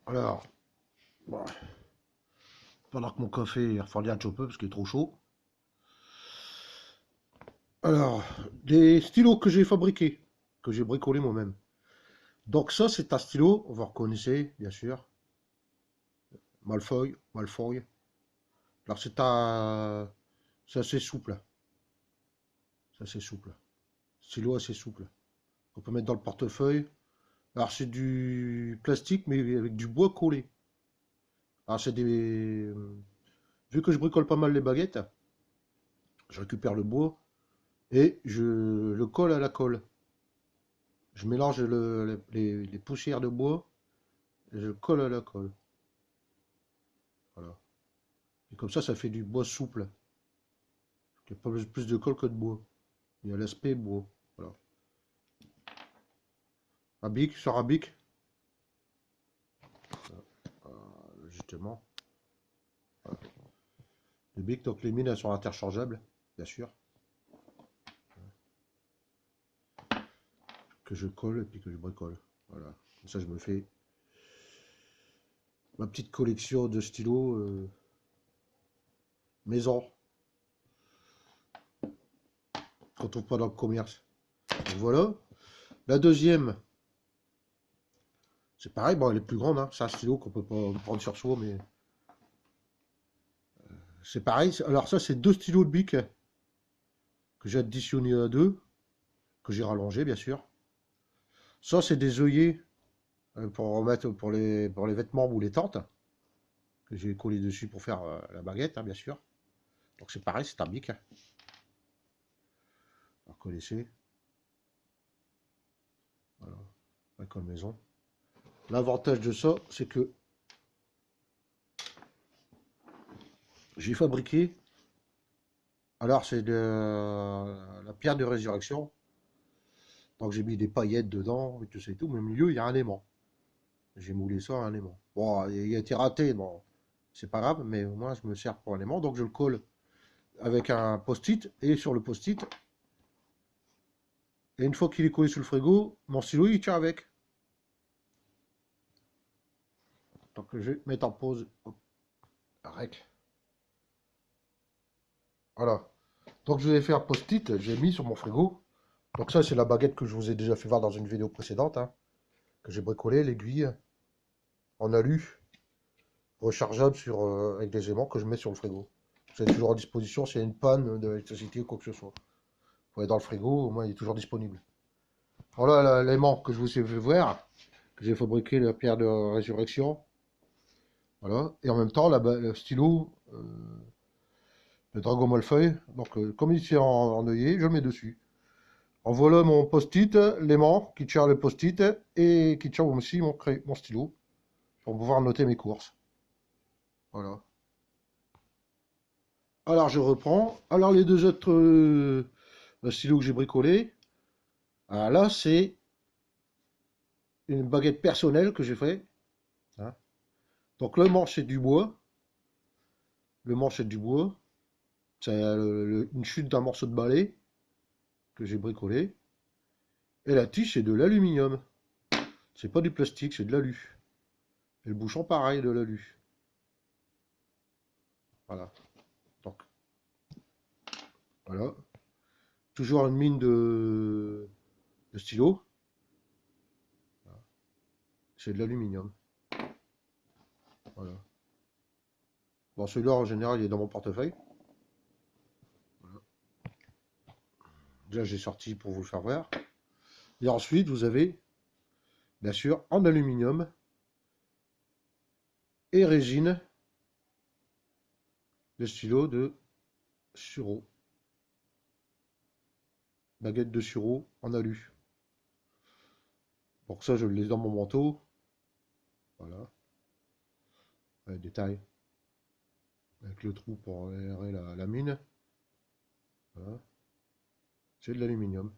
Alors, bon, pendant que mon café refroidit un petit peu parce qu'il est trop chaud. Alors, des stylos que j'ai fabriqués, que j'ai bricolés moi-même. Donc ça, c'est un stylo, vous reconnaissez, bien sûr. Malfoy. Alors c'est assez souple. C'est assez souple. Stylo assez souple. On peut mettre dans le portefeuille. Alors c'est du plastique, mais avec du bois collé. Alors c'est des... Vu que je bricole pas mal les baguettes, je récupère le bois et je le colle à la colle. Je mélange les poussières de bois et je le colle à la colle. Voilà. Et comme ça fait du bois souple. Il y a pas plus de colle que de bois. Il y a l'aspect bois. Voilà. Un bic, sur un bic, justement. Voilà. Les bics, donc les mines, elles sont interchangeables, bien sûr. Que je colle et puis que je bricole. Voilà. Comme ça, je me fais ma petite collection de stylos maison qu'on trouve pas dans le commerce. Donc voilà. La deuxième, c'est pareil, bon, elle est plus grande, hein. C'est un stylo qu'on peut pas prendre sur soi, mais c'est pareil. Alors ça, c'est deux stylos de bic que j'ai additionnés à deux, que j'ai rallongé, bien sûr. Ça, c'est des œillets pour remettre pour les vêtements ou les tentes, que j'ai collé dessus pour faire la baguette, hein, bien sûr. Donc c'est pareil, c'est un bic. Vous connaissez. Voilà, école maison. L'avantage de ça, c'est que j'ai fabriqué, alors c'est de la pierre de résurrection. Donc j'ai mis des paillettes dedans, et tout ça et tout, mais au milieu, il y a un aimant. J'ai moulé ça à un aimant. Bon, il a été raté, bon, c'est pas grave, mais au moins je me sers pour un aimant, donc je le colle avec un post-it, et sur le post-it, et une fois qu'il est collé sous le frigo, mon stylo il tient avec. Donc je vais mettre en pause. Hop, rec. Voilà. Donc je vais faire post-it, j'ai mis sur mon frigo. Donc ça c'est la baguette que je vous ai déjà fait voir dans une vidéo précédente, hein, que j'ai bricolé, l'aiguille en alu, rechargeable avec des aimants que je mets sur le frigo. C'est toujours à disposition s'il y a une panne d'électricité ou quoi que ce soit. Vous pouvez dans le frigo, au moins il est toujours disponible. Voilà l'aimant que je vous ai fait voir, que j'ai fabriqué la pierre de résurrection. Voilà. Et en même temps, le stylo, le Dragon Malfoy. Donc, comme il est en œillet, je le mets dessus. En voilà mon post-it, l'aimant qui tient le post-it et qui tient aussi mon stylo pour pouvoir noter mes courses. Voilà. Alors, je reprends. Alors, les deux autres stylos que j'ai bricolés. Ah, là, c'est une baguette personnelle que j'ai fait, hein. Donc, le manche, c'est du bois. Le manche, c'est du bois. C'est une chute d'un morceau de balai que j'ai bricolé. Et la tige, c'est de l'aluminium. C'est pas du plastique, c'est de l'alu. Et le bouchon, pareil, de l'alu. Voilà. Donc, voilà. Toujours une mine de stylo. C'est de l'aluminium. Voilà. Bon, celui-là, en général, il est dans mon portefeuille. Voilà. Déjà, j'ai sorti pour vous le faire voir. Et ensuite, vous avez, bien sûr, en aluminium et résine, le stylo de Suro. Baguette de Suro en alu. Donc ça, je le laisse dans mon manteau. Voilà. Détail. Avec le trou pour aérer la mine. Voilà. C'est de l'aluminium.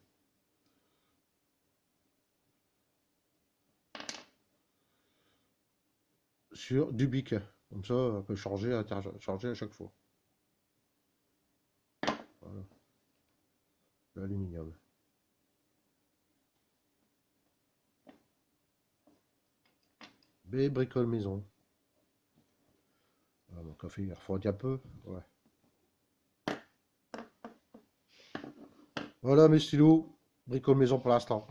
Sur du bic. Comme ça, on peut changer à chaque fois. Voilà. L'aluminium. B, bricole maison. Ah, mon café, il refroidit un peu. Ouais. Voilà mes stylos. Bricole maison pour l'instant.